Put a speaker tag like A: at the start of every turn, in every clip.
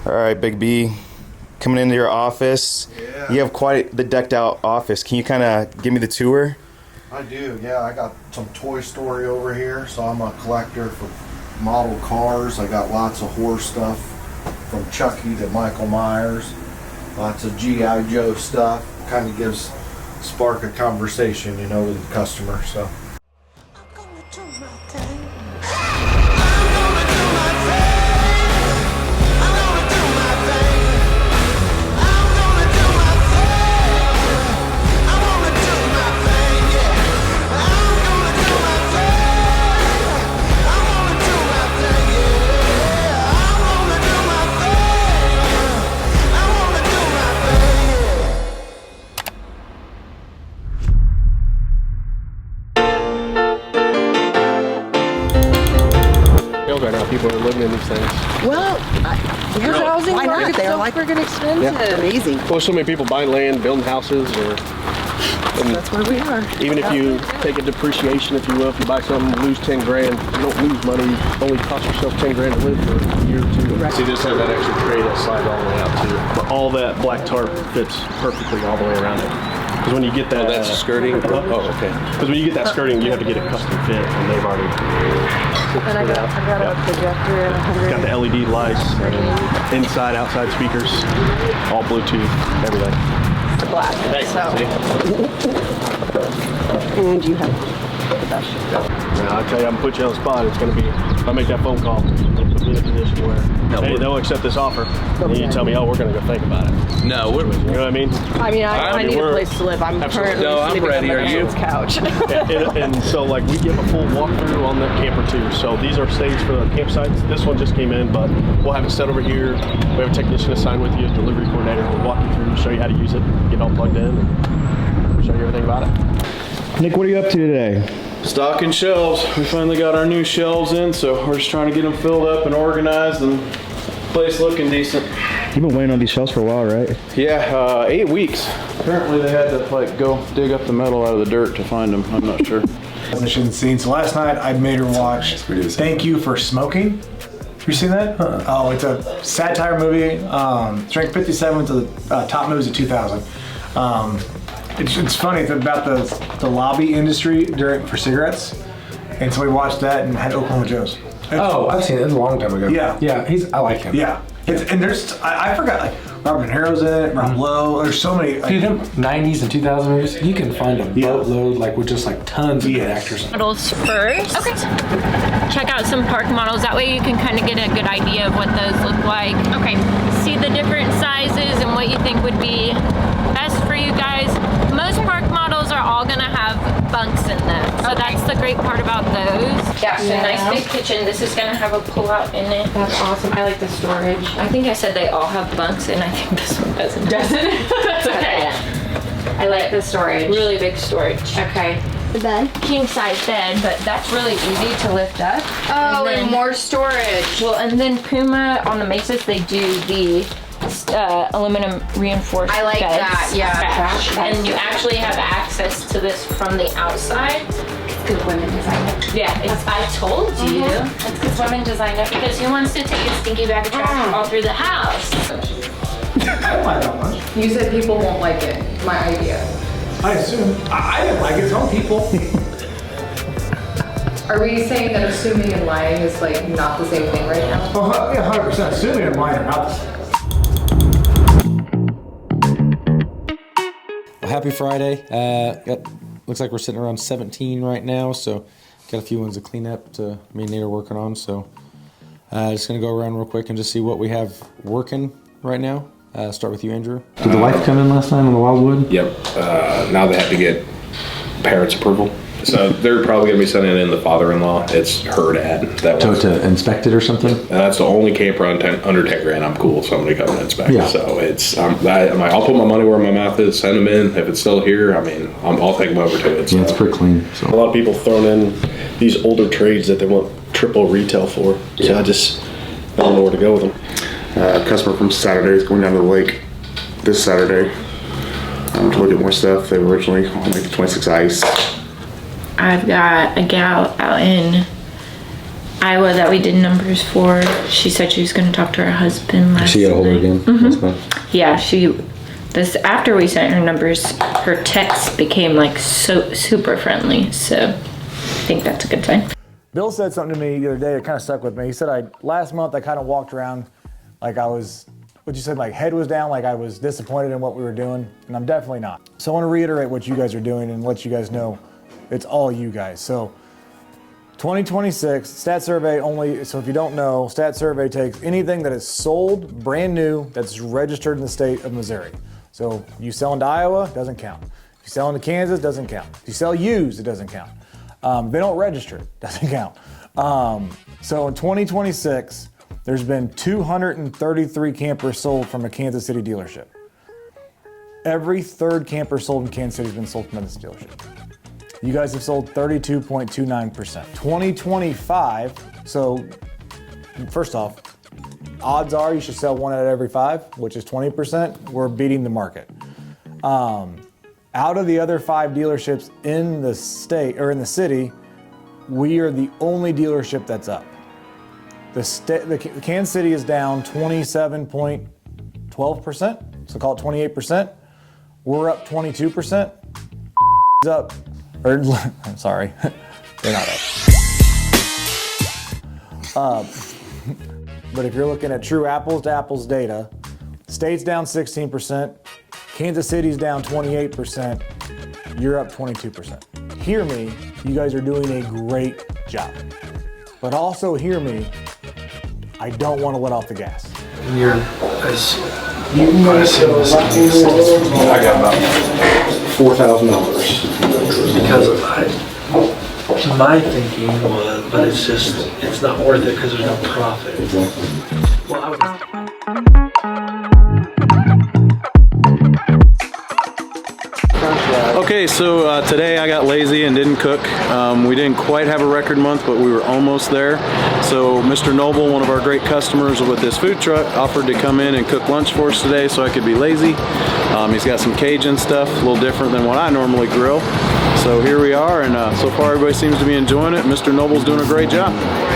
A: All right, Big B, coming into your office.
B: Yeah.
A: You have quite the decked out office. Can you kind of give me the tour?
B: I do, yeah. I got some Toy Story over here, so I'm a collector for model cars. I got lots of horse stuff from Chucky to Michael Myers. Lots of G.I. Joe stuff. Kind of gives spark a conversation, you know, with the customer, so.
C: Right now, people are living in these things.
D: Well, your housing market's so freaking expensive.
C: Yeah.
D: Amazing.
C: Well, so many people buying land, building houses,
D: That's where we are.
C: even if you take a depreciation, if you will, if you buy something, lose 10 grand, you don't lose money. You only cost yourself 10 grand to live for a year or two.
D: Right.
C: See, this has that extra tray that slides all the way out too. But all that black tarp fits perfectly all the way around it. Because when you get that,
E: that's skirting. Oh, okay.
C: Because when you get that skirting, you have to get a custom fit, and they've already.
D: And I got a projector and 100.
C: Got the LED lights, and inside, outside speakers, all Bluetooth, everything.
D: Black.
C: Hey,
D: So. And you have the best shit.
C: Now, I tell you, I'm gonna put you on the spot. It's gonna be, if I make that phone call, it'll put me in a position where, hey, they'll accept this offer. And you tell me, oh, we're gonna go think about it.
E: No,
C: You know what I mean?
D: I need a place to live. I'm currently
E: No, I'm
D: sleeping
E: ready.
D: on my
E: Are you?
D: husband's couch.
C: and so, like, we give a full walkthrough on the camper too. So these are stays for the campsites. This one just came in, but we'll have it set over here. We have a technician assigned with you, a delivery coordinator. We'll walk you through, show you how to use it, get it all plugged in, and show you everything about it.
A: Nick, what are you up to today?
F: Stocking shelves. We finally got our new shelves in, so we're just trying to get them filled up and organized and place looking decent.
A: You've been waiting on these shelves for a while, right?
F: Yeah, 8 weeks. Apparently they had to like go dig up the metal out of the dirt to find them. I'm not sure.
G: Transition scene. So last night I made her watch Thank You for Smoking. Have you seen that? Oh, it's a satire movie. It's ranked 57 to the top movies of 2000. It's funny. It's about the lobby industry for cigarettes. And so we watched that and had Oklahoma Joe's.
H: Oh, I've seen it. It was a long time ago.
G: Yeah.
H: Yeah, I like him.
G: Yeah. And there's, I forgot, like, Robin De Niro's in it, Rob Lowe. There's so many. Like,
H: Dude, them 90s and 2000s movies, you can find a boatload, like, with just, like, tons of good actors.
I: Models first. Okay. Check out some park models. That way you can kind of get a good idea of what those look like. Okay. See the different sizes and what you think would be best for you guys. Most park models are all gonna have bunks in them. So that's the great part about those. Yeah, so nice big kitchen. This is gonna have a pull-out in it.
D: That's awesome. I like the storage.
I: I think I said they all have bunks, and I think this one doesn't.
D: Doesn't?
I: That's okay.
D: I like the storage.
I: Really big storage.
D: Okay.
I: The bed? King size bed, but that's really easy to lift up.
D: Oh, and more storage.
I: Well, and then Puma on the Mesas, they do the aluminum reinforced
D: I like
I: beds.
D: that, yeah.
I: And you actually have access to this from the outside.
D: Good women design it.
I: Yeah, I told you. That's because women design it. Because who wants to take a stinky bag of trash all through the house?
G: I don't like that one.
D: You said people won't like it. My idea.
G: I assume. I didn't like it. Some people.
D: Are we saying that assuming and lying is like not the same thing right now?
G: Oh, yeah, 100%. Assuming and lying are not the same.
H: Well, happy Friday. Looks like we're sitting around 17 right now, so got a few ones to clean up to me and Nate are working on. So just gonna go around real quick and just see what we have working right now. Start with you, Andrew. Did the wife come in last time on the Wildwood?
E: Yep. Now they have to get parents' approval. So they're probably going to be sending in the father-in-law. It's her dad.
H: To inspect it or something?
E: And that's the only camper under 10 grand. I'm cool with somebody coming to inspect.
H: Yeah.
E: So it's, I'll put my money where my mouth is, send them in. If it's still here, I'll take them over to it. So.
H: Yeah, it's pretty clean. So.
C: A lot of people throwing in these older trades that they want triple retail for. So I don't know where to go with them.
J: Customer from Saturday is going down to the lake this Saturday to look at more stuff. They were originally on like the 26 ice.
I: I've got a gal out in Iowa that we did numbers for, she said she was going to talk to her husband last
H: She got a hold of her again.
I: Yeah, this after we sent her numbers, her text became like so super friendly. So I think that's a good sign.
G: Bill said something to me the other day that kind of stuck with me. He said last month I kind of walked around like I was, what you said, like head was down, like I was disappointed in what we were doing, and I'm definitely not. So I want to reiterate what you guys are doing and let you guys know it's all you guys. So 2026 Stat Survey only, so if you don't know, Stat Survey takes anything that is sold brand new that's registered in the state of Missouri. So you sell into Iowa, doesn't count. If you sell into Kansas, doesn't count. If you sell used, it doesn't count. They don't register it, doesn't count. So in 2026, there's been 233 campers sold from a Kansas City dealership. Every third camper sold in Kansas City has been sold from this dealership. You guys have sold 32.29%. 2025, so first off, odds are you should sell 1 out of every 5, which is 20%. We're beating the market. Out of the other 5 dealerships in the state or in the city, we are the only dealership that's up. The Kansas City is down 27.12%, so call it 28%. We're up 22%. Up, or I'm sorry, they're not up. But if you're looking at true apples to apples data, state's down 16%, Kansas City's down 28%, you're up 22%. Hear me, you guys are doing a great job. But also hear me, I don't want to let off the gas.
K: I got about $4,000 because of my thinking was, but it's not worth it because there's no profit. Well,
F: Okay, so today I got lazy and didn't cook. We didn't quite have a record month, but we were almost there. So Mr. Noble, one of our great customers with this food truck, offered to come in and cook lunch for us today so I could be lazy. He's got some Cajun stuff, a little different than what I normally grill. So here we are, and so far everybody seems to be enjoying it. Mr. Noble's doing a great job.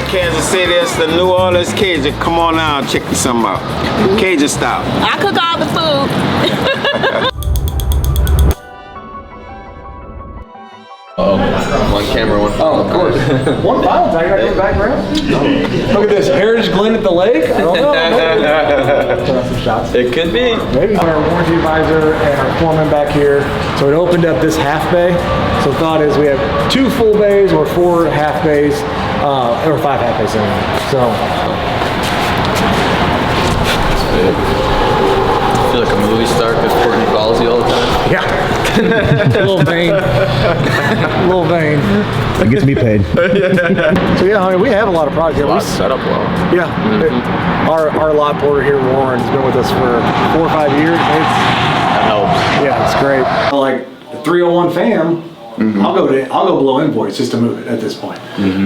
L: Kansas City, it's the New Orleans Cajun. Come on out, check some out. Cajun style.
I: I cook all the food.
E: One camera, one phone.
G: Oh, of course. One final tag right in the background. Look at this, Heritage Glen at the lake. I don't know. Some shots.
F: It could be.
G: Maybe. Our warranty advisor and our foreman back here. So it opened up this half bay. So the thought is we have 2 full bays or 4 half bays, or 5 half bays anyway. So.
M: I feel like a movie star because Courtney calls you all the time.
G: Yeah. A little vain. A little vain.
A: It gets me paid.
G: So yeah, I mean, we have a lot of products.
M: A lot set up well.
G: Yeah. Our lot porter here, Warren, has been with us for 4 or 5 years.
M: That helps.
G: Yeah, it's great. Like the 301 fam, I'll go below invoice just to move it at this point.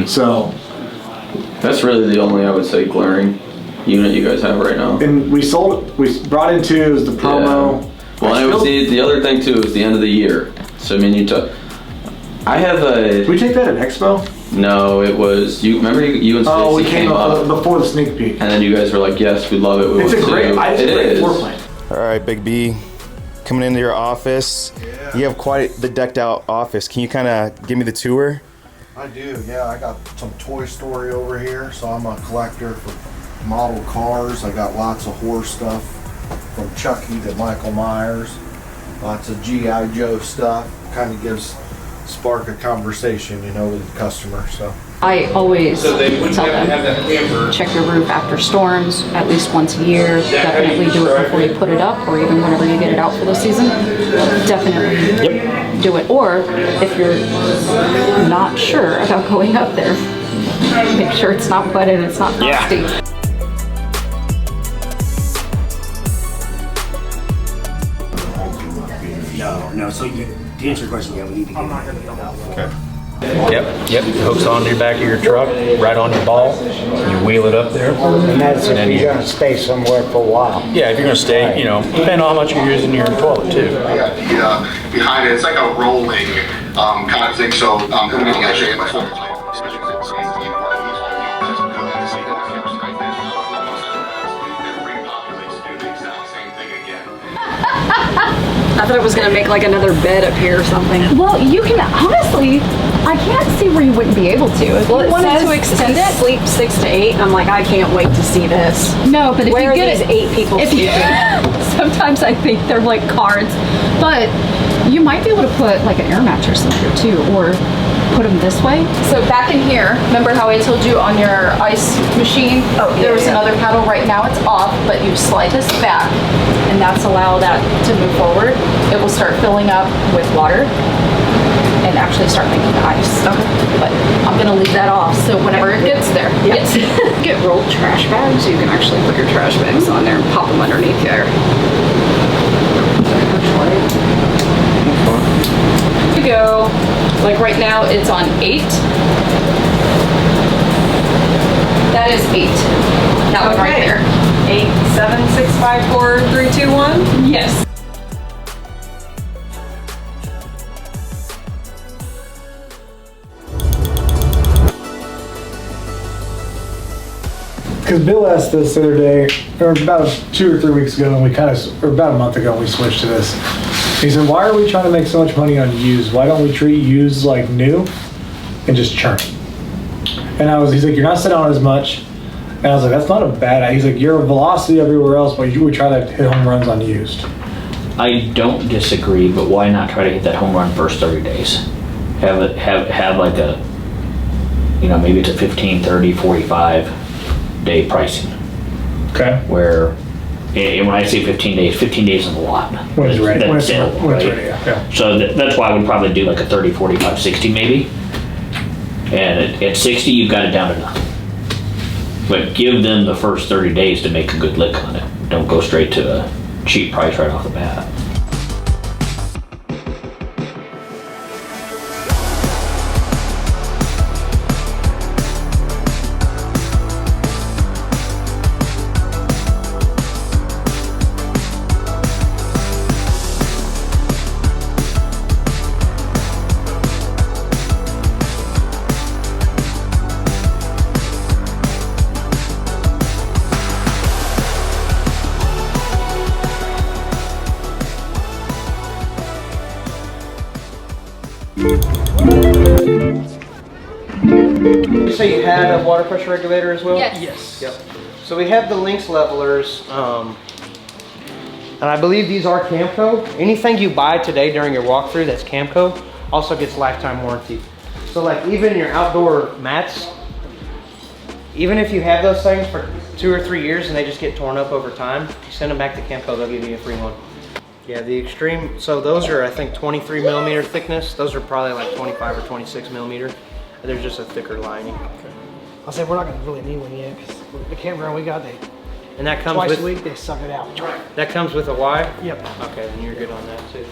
G: So
M: That's really the only, I would say, glaring unit you guys have right now.
G: And we brought in 2 as the promo.
M: Yeah. Well, I would see the other thing too is the end of the year. So I mean, I have a.
G: Did we take that at Expo?
M: No, it was you. Remember you and Stacey
G: we came up before the sneak peek,
M: and then you guys were like, "Yes, we love it. We
G: it's
M: want
G: a great,
M: to."
G: it's a great floor plan.
A: All right, Big B, coming into your office. Yeah. You have quite the decked out office. Can you kind of give me the tour?
B: I do, yeah. I got some Toy Story over here, so I'm a collector for model cars. I got lots of horse stuff from Chucky to Michael Myers, lots of G.I. Joe stuff. Kind of spark a conversation, you know, with the customer. So
N: I always tell them, check your roof after storms at least once a year. Definitely do it before you put it up, or even whenever you get it out for the season. Definitely do it. Or if you're not sure about going up there, make sure it's not wet and it's not frosty.
O: No. So to answer your question, yeah, we need to get it.
A: Okay.
O: Yep. Hooks onto the back of your truck, right on your ball. You wheel it up there.
P: And that's if you're going to stay somewhere for a while.
O: Yeah, if you're going to stay, depending on how much you're using your toilet too.
Q: Yeah, behind it, it's like a rolling kind of thing. So, actually,
N: I thought it was gonna make like another bed up here or something.
R: Well, you can, honestly, I can't see where you wouldn't be able to. If
N: Well,
R: you
N: it
R: wanted
N: says
R: to extend it.
N: sleep 6 to 8, and I'm like, I can't wait to see this.
R: No, but if
N: Where
R: you
N: are
R: get
N: these
R: it,
N: 8 people
R: if you-
N: sleeping?
R: sometimes I think they're like cards, but you might be able to put like an air mattress in here too, or put them this way. So back in here, remember how I told you on your ice machine, there was another paddle. Right now it's off, but you slide this back, and that's allow that to move forward. It will start filling up with water and actually start making ice. Okay. But I'm gonna leave that off, so whenever it gets there. Yes.
N: Get rolled trash bags, so you can actually put your trash bags on there and pop them underneath there.
R: You go, like right now it's on 8. That is 8. That one right there.
S: 8, 7, 6, 5, 4, 3, 2, 1?
R: Yes.
G: Because Bill asked this the other day, or about 2 or 3 weeks ago, and or about a month ago, we switched to this. He said, why are we trying to make so much money on used? Why don't we treat used like new and just churn it? And he's like, you're not sitting on as much. And I was like, that's not a bad idea. He's like, your velocity everywhere else, but you would try to hit home runs on used.
O: I don't disagree, but why not try to hit that home run first 30 days? Have like a, maybe it's a 15, 30, 45 day pricing.
G: Okay.
O: Where, and when I say 15 days is a lot.
G: When it's ready.
O: That's
G: When it's ready, yeah.
O: So that's why I would probably do like a 30, 45, 60 maybe. And at 60, you've got it down to nothing. But give them the first 30 days to make a good lick on it. Don't go straight to a cheap price right off the bat.
T: You say you had a water pressure regulator as well?
S: Yes.
T: Yep. So we have the Lynx levelers, and I believe these are Camco. Anything you buy today during your walkthrough that's Camco also gets lifetime warranty. So like even your outdoor mats, even if you have those things for 2 or 3 years and they just get torn up over time, you send them back to Camco, they'll give you a free one. Yeah, the extreme, so those are I think 23 millimeter thickness. Those are probably like 25 or 26 millimeter. There's just a thicker lining.
S: I'll say we're not gonna really need one yet because the campground we got,
T: and that comes
S: twice
T: with,
S: a week they suck it out.
T: That comes with a Y?
S: Yep.
T: Okay, then you're good on that too.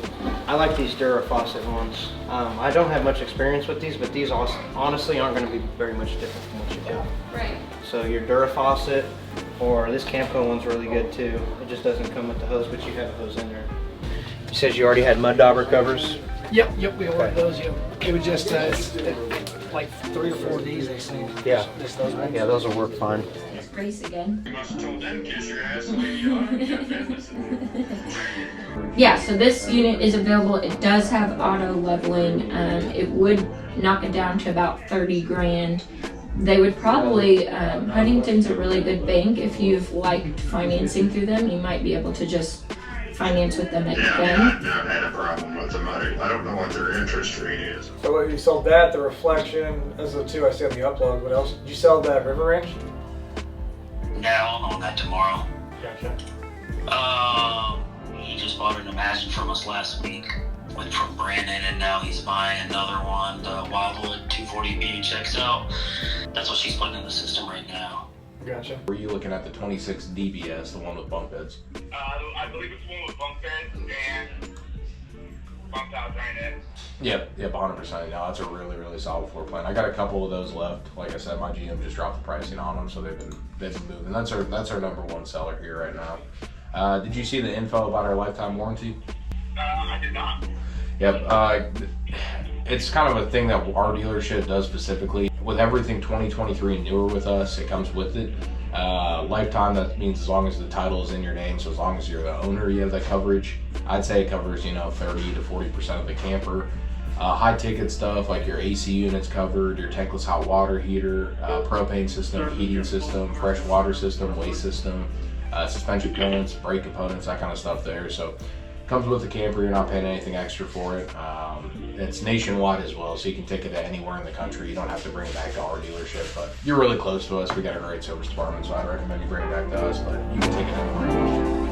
T: I like these Dura faucet ones. I don't have much experience with these, but these honestly aren't gonna be very much different from what you got.
R: Right.
T: So your Dura faucet, or this Camco one's really good too. It just doesn't come with the hose, but you have a hose in there. You said you already had mud dauber covers?
S: Yep, we ordered those. Yep. It was just like 3 or 4 of these they say.
T: Yeah.
S: Just those ones.
T: Yeah, those will work fine.
I: Race again. Yeah, so this unit is available. It does have auto leveling. It would knock it down to about 30 grand. They would probably, Huntington's a really good bank. If you've liked financing through them, you might be able to just finance with them at them.
U: I've never had a problem with them. I don't know what their interest rate is.
G: So you sold that, the Reflection, those are the 2 I see on the upload. What else? Did you sell that River Ranch?
V: No, I'll know that tomorrow.
G: Gotcha.
V: He just bought an Imagine from us last week. Went from Brandon, and now he's buying another one, the Wildwood 240B XL. That's what she's putting in the system right now.
G: Gotcha.
E: Were you looking at the 26 DBS, the one with bunk beds?
Q: I believe it's the one with bunk beds and bump out right in.
E: Yep, 100%. No, that's a really, really solid floor plan. I got a couple of those left. Like I said, my GM just dropped the pricing on them, so they've been moving. That's our number 1 seller here right now. Did you see the info about our lifetime warranty?
Q: I did not.
E: Yep. It's kind of a thing that our dealership does specifically. With everything 2023 and newer with us, it comes with it. Lifetime, that means as long as the title is in your name, so as long as you're the owner, you have that coverage. I'd say it covers, 30 to 40% of the camper. High ticket stuff like your AC units covered, your tankless hot water heater, propane system, heating system, fresh water system, waste system, suspension components, brake components, that kind of stuff there. So comes with the camper, you're not paying anything extra for it. It's nationwide as well, so you can take it to anywhere in the country. You don't have to bring it back to our dealership, but you're really close to us. We got a great service department, so I'd recommend you bring it back to us, but you can take it anywhere.